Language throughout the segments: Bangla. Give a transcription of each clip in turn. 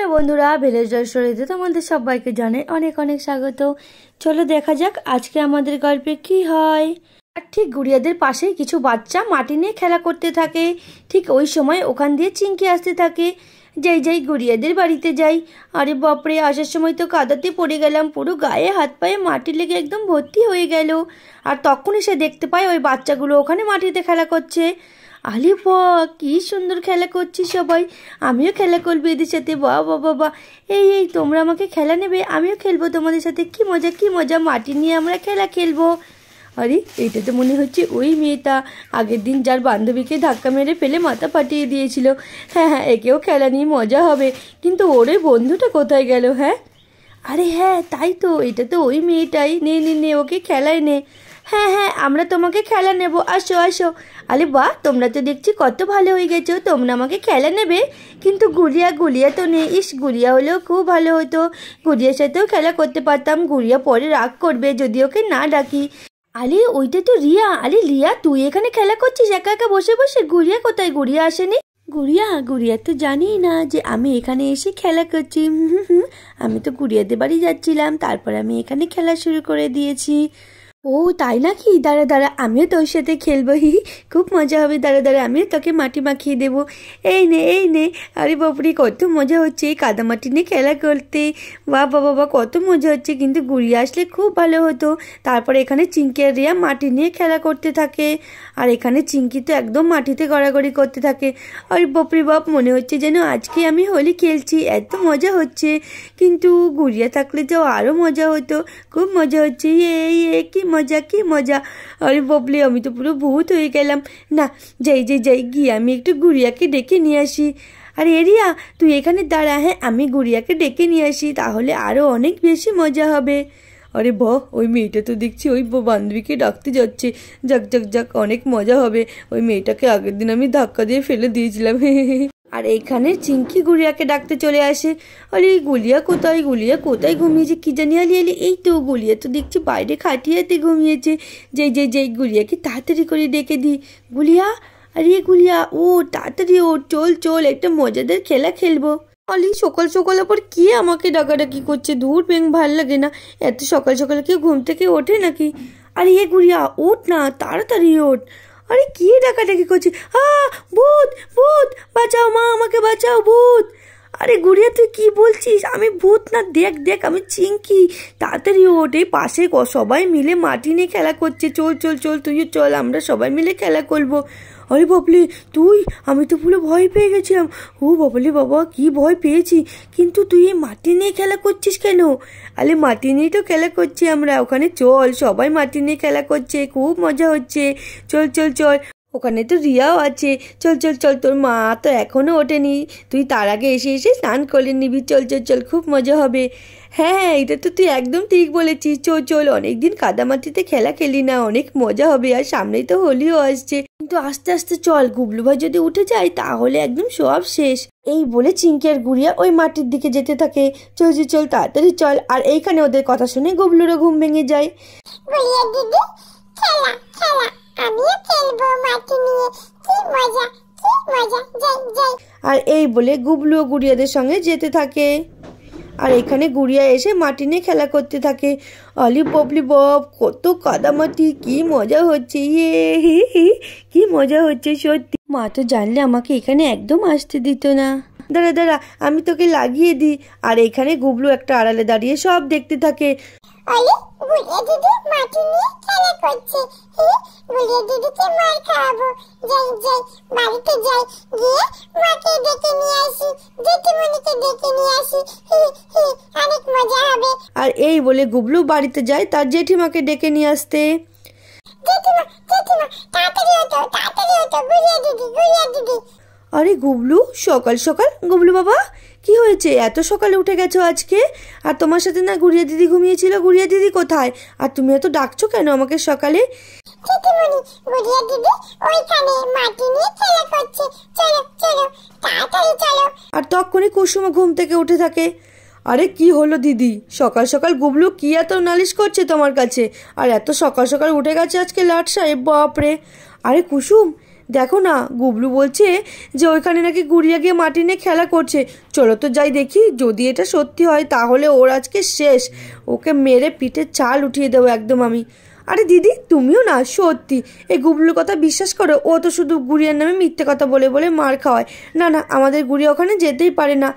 হ্যালো বন্ধুরা, ভিলেজ স্টোরিতে তোমাদের সবাইকে জানাই অনেক অনেক স্বাগত। চলো দেখা যাক আজকে আমাদের গল্পে কি হয়। আর ঠিক গুড়িয়াদের পাশেই কিছু বাচ্চা মাটি নিয়ে খেলা করতে থাকে। ঠিক ওই সময় ওখান দিয়ে চিংকি আসতে থাকে। যাই গুড়িয়াদের বাড়িতে যাই। আরে বাপরে, আসার সময় তো কাদাতে পড়ে গেলাম, পুরো গায়ে হাত পায়ে মাটি লেগে একদম ভর্তি হয়ে গেল। আর তখনই সে দেখতে পায় ওই বাচ্চাগুলো ওখানে মাটিতে খেলা করছে। আরে বাহ, কি সুন্দর খেলা করছি সবাই, আমিও খেলা করবো এদের সাথে। বাহ বাহ বাহ, এই তোমরা আমাকে খেলা নেবে, আমিও খেলবো তোমাদের সাথে। কি মজা, মাটি নিয়ে আমরা খেলা খেলবো। আরে এটা তো মনে হচ্ছে ওই মেয়েটা আগের দিন যার বান্ধবীকে ধাক্কা মেরে ফেলে মাথা ফাটিয়ে দিয়েছিল। হ্যাঁ, একেও খেলা নিয়ে মজা হবে, কিন্তু ওর ওই বন্ধুটা কোথায় গেল? হ্যাঁ, আরে হ্যাঁ তাই তো, এটা তো ওই মেয়েটাই। নে ওকে খেলায় নে। হ্যাঁ, আমরা তোমাকে খেলা নেব, আসো। আরে বাহ, তোমরা তো দেখছি কত ভালো হয়ে গেছো, তোমরা আমাকে খেলা নেবে। কিন্তু গুড়িয়া তো নেই। গুড়িয়া হলেও খুব ভালো হতো, গুড়িয়ার সাথেও খেলা করতে পারতাম। গুড়িয়া পরে রাগ করবে যদি ওকে না ডাকি। আরে ওইটা তো রিয়া। আরে রিয়া, তুই এখানে খেলা করছিস একা একা বসে বসে? গুড়িয়া কোথায়? গুড়িয়া আসেনি? গুড়িয়া তো জানি না যে আমি এখানে এসে খেলা করছি। আমি তো গুড়িয়াদের বাড়ি যাচ্ছিলাম, তারপর আমি এখানে খেলা শুরু করে দিয়েছি। ও তাই নাকি? দাঁড়া, আমিও তোর সাথে খেলবো। খুব মজা হবে। দাঁড়া, আমিও তোকে মাটি মাখিয়ে দেবো। এই নে। আরে বাপরে, কত মজা হচ্ছে এই কাদামাটি নিয়ে খেলা করতে। বাবা কত মজা হচ্ছে। কিন্তু গুড়িয়া আসলে খুব ভালো হতো। তারপরে এখানে চিংকি আর রিয়া মাটি নিয়ে খেলা করতে থাকে। আর এখানে চিংকি তো একদম মাটিতে গড়াগড়ি করতে থাকে। আরে বাপরে বাপ, মনে হচ্ছে যেন আজকে আমি হোলি খেলছি, এত মজা হচ্ছে। কিন্তু গুড়িয়া থাকলে তো আরও মজা হতো। খুব মজা হচ্ছে। কি মজা। আরে বাবলে, আমি তো পুরো ভূত হয়ে গেলাম। না, যাই গিয়ে আমি একটু গুড়িয়াকে ডেকে নিয়ে আসি। আরে এরিয়া, তুই এখানে দাঁড়া। হ্যাঁ, আমি গুড়িয়াকে ডেকে নিয়ে আসি, তাহলে আরও অনেক বেশি মজা হবে। আরে বাহ, ওই মেয়েটা তো দেখছি ওই বান্ধবীকে ডাকতে যাচ্ছে। যাক, অনেক মজা হবে। ওই মেয়েটাকে আগের দিন আমি ধাক্কা দিয়ে ফেলে দিয়েছিলাম। আর এইখানে চিংকি গুড়িয়াকে ডাকতে চলে আসে। আরে গুলিয়া কোথায় ঘুমিয়েছে কি জানি। আলি এই তো, গুলিয়া তো দেখছি বাইরে খাটিয়াতে ঘুমিয়েছে। যাই গুলিয়াকে তাড়াতাড়ি করে ডেকে দিই। গুলিয়া, ও তাড়াতাড়ি ও, চল একটা মজাদার খেলা খেলবো। আলি সকাল আবার কে আমাকে ডাকাডাকি করছে? ধুর বেং, ভাল লাগে না। এত সকাল কেউ ঘুম থেকে ওঠে নাকি? আরে গুলিয়া, ওঠ না, তাড়াতাড়ি ওঠ। আরে কি ডাকাডাকি করছি? ভূত, বাঁচাও মা, আমাকে বাঁচাও, ভূত। আরে গুড়িয়া, তুই কি বলছিস? আমি ভূত না, দেখ আমি চিংকি। তাড়াতাড়ি ওঠ, এই পাশে সবাই মিলে মাটি নিয়ে খেলা করছে। চল তুইও চল, আমরা সবাই মিলে খেলা করবো। আরে বাবলি, তুই? আমি তো পুরো ভয় পেয়ে গেছিলাম। ও বাবলি বাবা, কি ভয় পেয়েছি। কিন্তু তুই এই মাটি নিয়ে খেলা করছিস কেন? আরে মাটি নিয়েই তো খেলা করছি আমরা। ওখানে চল, সবাই মাটি নিয়ে খেলা করছে, খুব মজা হচ্ছে। চল। ওখানে তো রিয়াও আছে। চল, তোর মা তো এখনো ওঠেনি, তুই তার আগে এসে স্নান করে নিবি। চল, খুব মজা হবে। হ্যাঁ, এটা তো তুই একদম ঠিক বলেছিস। চল, অনেকদিন কাদামাটিতে খেলা খেলি না, অনেক মজা হবে। আর সামনেই তো হোলিও আসছে। কিন্তু আস্তে চল, গুবলু ভাই যদি উঠে যায় তাহলে একদম সব শেষ। এই বলে চিংকি আর গুড়িয়া ওই মাটির দিকে যেতে থাকে। চল, তাড়াতাড়ি চল। আর এইখানে ওদের কথা শুনে গুবলুরও ঘুম ভেঙে যায়। গুড়িয়া দিদি, খেলা আমিও খেলবো মাটি নিয়ে। কি মজা। যাই। আর এই বলে গুবলু গুড়িয়াদের সঙ্গে যেতে থাকে। আর এখানে গুড়িয়া এসে মাটি নিয়ে খেলা করতে থাকে। আলি ববলি বব, কত কাদামাটি, কি মজা হচ্ছে। কি মজা হচ্ছে সত্যি। মা তো জানলে আমাকে এখানে একদম আসতে দিত না। দাঁড়া, আমি তোকে লাগিয়ে দিই। আর এখানে গুবলু একটা আড়ালে দাঁড়িয়ে সব দেখতে থাকে। আরে গুড়িয়া দিদি মাটি নিয়ে খেলা করছে। গুড়িয়া দিদিকে মার খাওয়াবো। যাই, বাড়িতে যাই, গিয়ে মাকে ডেকে নিয়ে আসি, জেঠিমণিকে ডেকে নিয়ে আসি। অনেক মজা হবে। আর এই বলে গুবলু বাড়িতে যায় তার জেঠিমাকে ডেকে নিয়ে আসতে। জেঠিমা, তাড়াতাড়ি ওঠো, গুড়িয়া দিদি। আরে গুবলু, সকাল গুবলু বাবা, কি হয়েছে? এত সকালে উঠে গেছো আজকে? আর তোমার সাথে না গুড়িয়া দিদি ঘুমিয়েছিল? গুড়িয়া দিদি কোথায়? আর তুমি এত ডাকছো কেন আমাকে সকালে? জেঠিমণি, গুড়িয়া দিদি ওইখানে মাটি নিয়ে খেলা করছে। চলো, তাড়াতাড়ি চলো। আর তখনই কুসুমও ঘুম থেকে উঠে থাকে। আরে কি হলো দিদি, সকাল গুবলু কি এত নালিশ করছে তোমার কাছে? আর এত সকাল উঠে গেছে আজকে লাট সাহেব, বাপরে। আরে কুসুম, দেখো না, গুবলু বলছে যে ওইখানে নাকি গুড়িয়া গিয়ে মাটি নিয়ে খেলা করছে। চলো তো যাই দেখি, যদি এটা সত্যি হয় তাহলে ওর আজকে শেষ, ওকে মেরে পিঠে চাল উঠিয়ে দেবো একদম আমি। আরে দিদি, তুমিও না সত্যি এই গুবলুর কথা বিশ্বাস করো? ও তো শুধু গুড়িয়ার নামে মিথ্যে কথা বলে বলে মার খাওয়ায়। না না, আমাদের গুড়িয়া ওখানে যেতেই পারে না।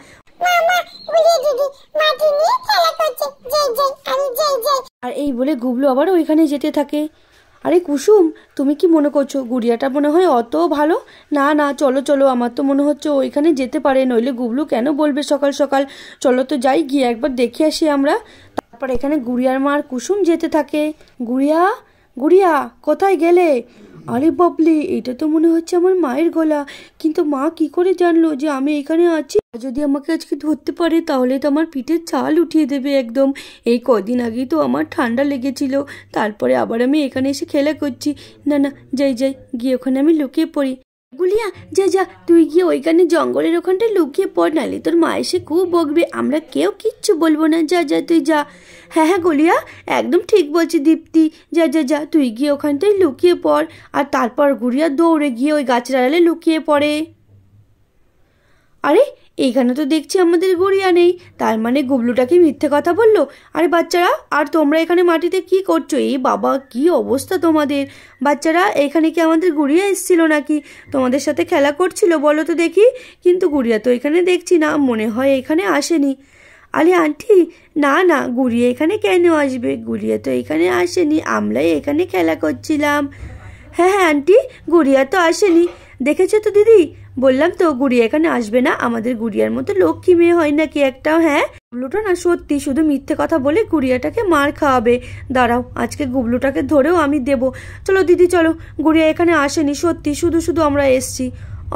আর এই বলে গুবলু আবার ওইখানে যেতে থাকে। আরে কুসুম, তুমি কি মনে করছো গুড়িয়াটা মনে হয় অত ভালো? না না, চলো চলো, আমার তো মনে হচ্ছে ওইখানে যেতে পারে, নইলে গুবলু কেন বলবে সকাল সকাল। চলো তো যাই, গিয়ে একবার দেখে আসি আমরা। তারপর এখানে গুড়িয়ার মা আর কুসুম যেতে থাকে। গুড়িয়া, গুড়িয়া, কোথায় গেলে? আরে বাবলি, এটা তো মনে হচ্ছে আমার মায়ের গলা, কিন্তু মা কি করে জানলো যে আমি এখানে আছি? যদি আমাকে আজকে ধরতে পারে তাহলে তো আমার পিঠের চাল উঠিয়ে দেবে একদম। এই কদিন আগেই তো আমার ঠান্ডা লেগেছিল, তারপরে আবার আমি এখানে এসে খেলা করছি। না না, যাই যাই, গিয়ে ওখানে আমি লুকিয়ে পড়ি। গুলিয়া, যা যা, তুই গিয়ে ওইখানে জঙ্গলের ওখানটায় লুকিয়ে পড়, নালে তোর মা এসে খুব বকবে, আমরা কেউ কিচ্ছু বলবো না। যা যা, তুই যা। হ্যাঁ হ্যাঁ গুলিয়া, একদম ঠিক বলছি দীপ্তি, যা যা যা, তুই গিয়ে ওখানটায় লুকিয়ে পড়। আর তারপর গুড়িয়া দৌড়ে গিয়ে ওই গাছের আড়ালে লুকিয়ে পড়ে। আরে এইখানে তো দেখছি আমাদের গুড়িয়া নেই, তার মানে গুবলুটাকে মিথ্যে কথা বললো। আরে বাচ্চারা, আর তোমরা এখানে মাটিতে কি করছো? এই বাবা, কি অবস্থা তোমাদের! বাচ্চারা, এখানে কি আমাদের গুড়িয়া এসেছিল নাকি? তোমাদের সাথে খেলা করছিল বলো তো দেখি। কিন্তু গুড়িয়া তো এখানে দেখছি না, মনে হয় এখানে আসেনি। আরে আন্টি, না না, গুড়িয়া এখানে কেন আসবে? গুড়িয়া তো এখানে আসেনি, আমরাই এখানে খেলা করছিলাম। হ্যাঁ হ্যাঁ আন্টি, গুড়িয়া তো আসেনি, দেখেছো তো দিদি, বললাম তো গুড়িয়া এখানে আসবে না। আমাদের গুড়িয়ার মতো লক্ষ্মী মেয়ে হয় নাকি একটাও? হ্যাঁ, গুবলুটা না সত্যি শুধু মিথ্যে কথা বলে গুড়িয়াটাকে মার খাওয়াবে। দাঁড়াও, আজকে গুবলুটাকে ধরেও আমি দেবো। চলো দিদি চলো, গুড়িয়া এখানে আসেনি, সত্যি শুধু শুধু আমরা এসছি।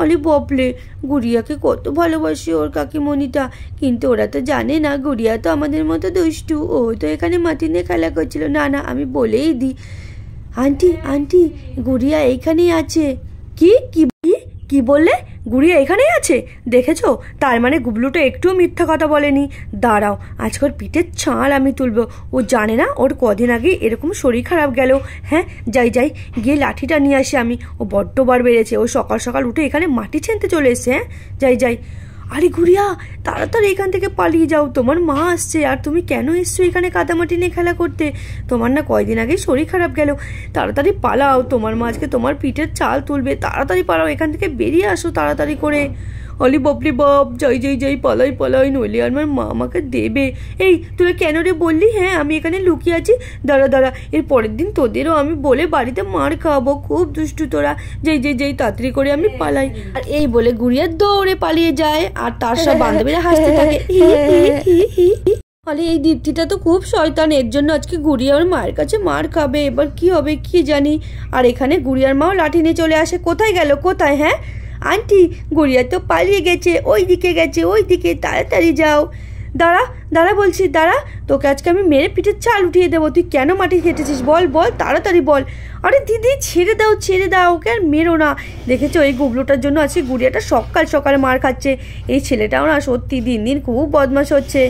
অলি ববলে, গুড়িয়াকে কত ভালোবাসি ওর কাকিমণিটা, কিন্তু ওরা তো জানে না গুড়িয়া তো আমাদের মতো দুষ্টু, ও তো এখানে মাটি নিয়ে খেলা করছিল। না না, আমি বলেই দিই। আন্টি আন্টি, গুড়িয়া এইখানেই আছে। কি কি কি বললে? গুড়িয়া এখানেই আছে? দেখেছো, তার মানে গুবলুটা একটুও মিথ্যা কথা বলেনি। দাঁড়াও, আজকে ওর পিঠের ছাল আমি তুলবো। ও জানে না ওর কদিন আগে এরকম শরীর খারাপ গেল। হ্যাঁ, যাই যাই, গিয়ে লাঠিটা নিয়ে আসি আমি। ও বড্ড বার বেড়েছে, ও সকাল সকাল উঠে এখানে মাটি ছেনতে চলে এসছে। হ্যাঁ, যাই যাই। আরে গুড়িয়া, তাড়াতাড়ি এখান থেকে পালিয়ে যাও, তোমার মা আসছে। আর তুমি কেন এসছো এখানে কাদামাটি নিয়ে খেলা করতে? তোমার না কয়দিন আগে শরীর খারাপ গেল, তাড়াতাড়ি পালাও, তোমার মা আজকে তোমার পিঠের চাল তুলবে। তাড়াতাড়ি পালাও, এখান থেকে বেরিয়ে আসো তাড়াতাড়ি করে। অলি ববলি বাপ, যাই যাই যাই, পালাই পালাই, নইলে আমার মা আমাকে দেবে। এই তোরা কেন রে বললি হ্যাঁ আমি এখানে লুকিয়ে আছি? দাঁড়া দাঁড়া, এর পরের দিন তোদেরও আমি বলে বাড়িতে মার খাওয়াবো, খুব দুষ্টু তোরা। যাই যাই যাই, তাড়াতাড়ি করে আমি পালাই। আর এই বলে গুড়িয়া দৌড়ে পালিয়ে যায়, আর তার সব বান্ধবীরা হাসতে থাকে। আরে এই দীপ্তিটা তো খুব শয়তান, এর জন্য আজকে গুড়িয়া ওর মায়ের কাছে মার খাবে। এবার কি হবে কি জানি। আর এখানে গুড়িয়ার মাও লাঠি নিয়ে চলে আসে। কোথায় গেল, কোথায়? হ্যাঁ আন্টি, গুড়িয়া তো পালিয়ে গেছে, ওই দিকে গেছে, ওই দিকে, তাড়াতাড়ি যাও। দাঁড়া দাঁড়া বলছি, দাঁড়া, তোকে আজকে আমি মেরে পিঠের চাল উঠিয়ে দেবো। তুই কেন মাটি খেটেছিস বল বল, তাড়াতাড়ি বল। আরে দিদি, ছেড়ে দাও ছেড়ে দাও, ওকে আর মেরো না। দেখেছো, এই গুবলুটার জন্য আজকে গুড়িয়াটা সকাল সকালে মার খাচ্ছে। এই ছেলেটাও না সত্যি দিন দিন খুব বদমাশ হচ্ছে।